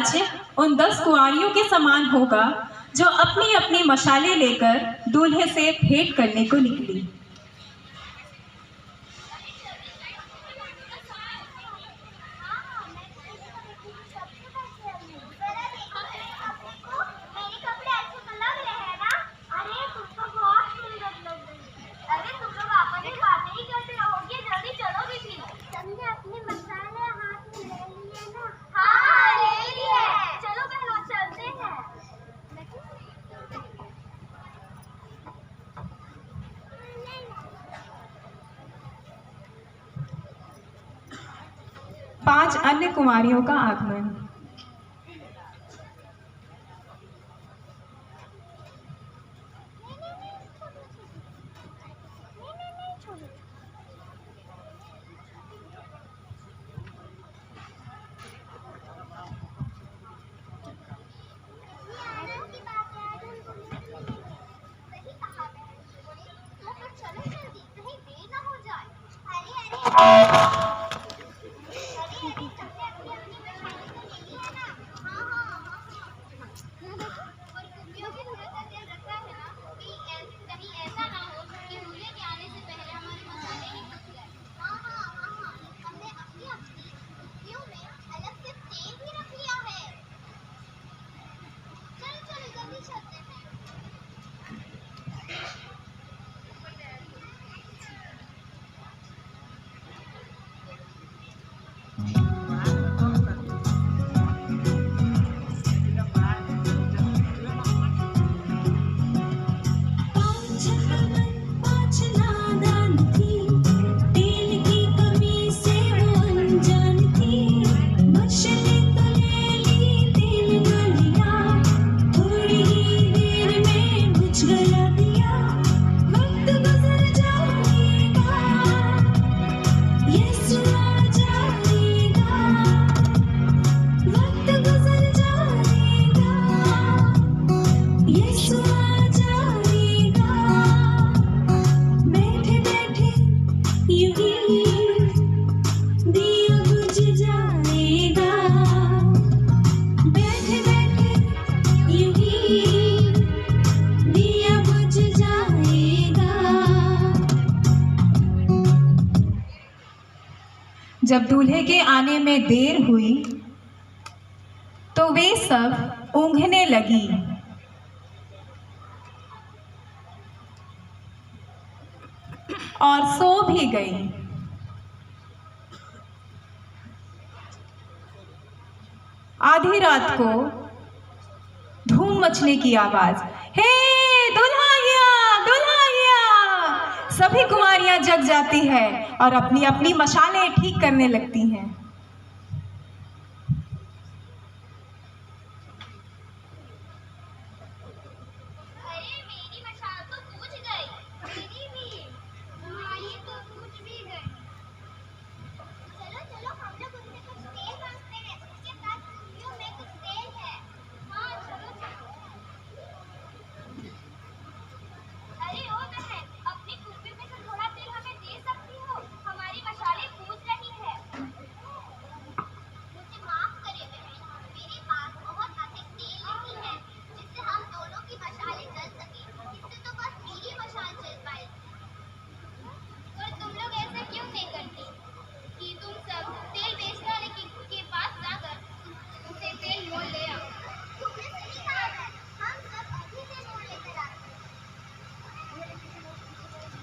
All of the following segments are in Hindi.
राज्य उन 10 कुंवारियों के समान होगा जो अपनी अपनी मशालें लेकर दूल्हे से भेंट करने को निकली। पांच अन्य कुमारियों का आगमन। जब दूल्हे के आने में देर हुई तो वे सब ऊँघने लगी। और सो भी गई। आधी रात को धूम मचने की आवाज, हे दूल्हा गया, दूल्हा गया। सभी कुमारियां जग जाती है और अपनी अपनी मशालें ठीक करने लगती हैं।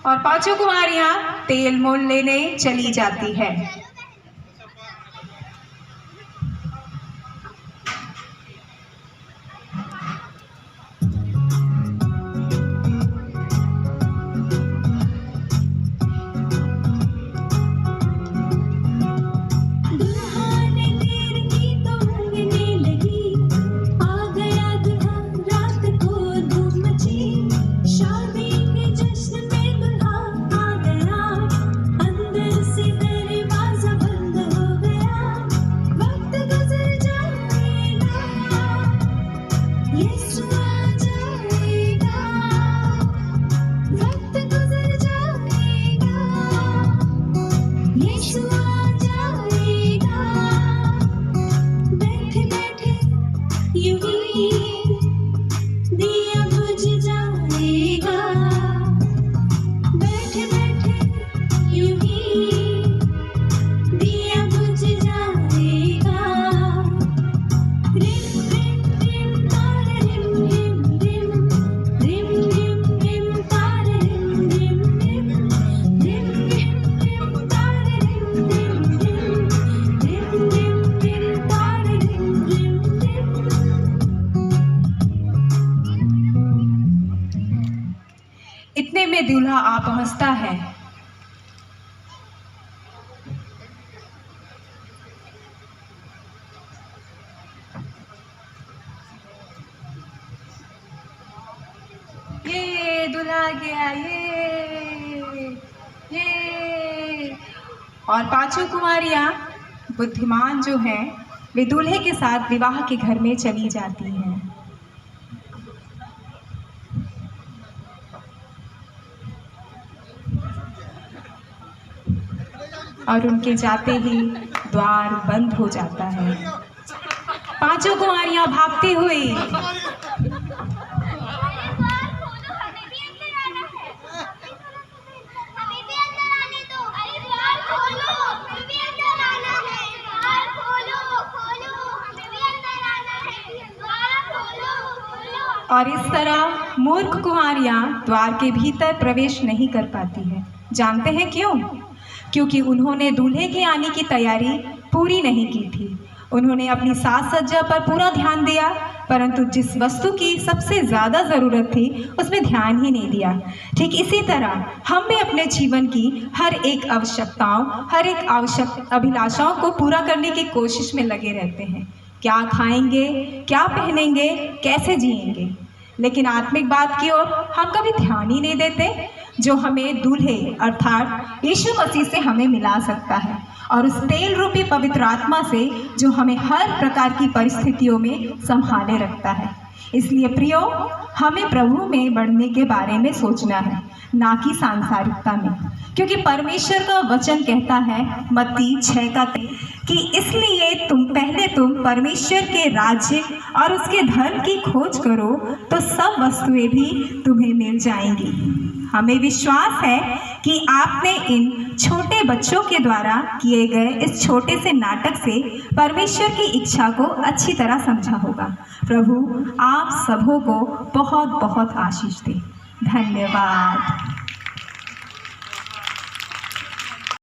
और पांचों कुमारियां तेल मोल लेने चली जाती है। अंदर से दरवाजा में दूल्हा आ पहुंचता है। ये दूल्हा आ गया, ये। और पांचों कुमारियां बुद्धिमान जो हैं वे दूल्हे के साथ विवाह के घर में चली जाती हैं। और उनके जाते ही द्वार बंद हो जाता है। पांचों कुमारियां भागती हुई और इस तरह मूर्ख कुमारियां द्वार के भीतर प्रवेश नहीं कर पाती है। जानते हैं क्यों? क्योंकि उन्होंने दूल्हे के आने की तैयारी पूरी नहीं की थी। उन्होंने अपनी साज सज्जा पर पूरा ध्यान दिया, परंतु जिस वस्तु की सबसे ज़्यादा ज़रूरत थी उसमें ध्यान ही नहीं दिया। ठीक इसी तरह हम भी अपने जीवन की हर एक आवश्यकताओं, हर एक आवश्यक अभिलाषाओं को पूरा करने की कोशिश में लगे रहते हैं। क्या खाएंगे, क्या पहनेंगे, कैसे जिएंगे, लेकिन आत्मिक बात की ओर हम कभी ध्यान ही नहीं देते जो हमें दूल्हे अर्थात यीशु मसीह से हमें मिला सकता है, और उस तेल रूपी पवित्र आत्मा से जो हमें हर प्रकार की परिस्थितियों में संभाले रखता है। इसलिए प्रियो, हमें प्रभु में बढ़ने के बारे में सोचना है, ना कि सांसारिकता में, क्योंकि परमेश्वर का वचन कहता है मत्ती 6:3 कि इसलिए तुम परमेश्वर के राज्य और उसके धर्म की खोज करो तो सब वस्तुएं भी तुम्हें मिल जाएंगी। हमें विश्वास है कि आपने इन छोटे बच्चों के द्वारा किए गए इस छोटे से नाटक से परमेश्वर की इच्छा को अच्छी तरह समझा होगा। प्रभु आप सबों को बहुत बहुत आशीष दे। धन्यवाद।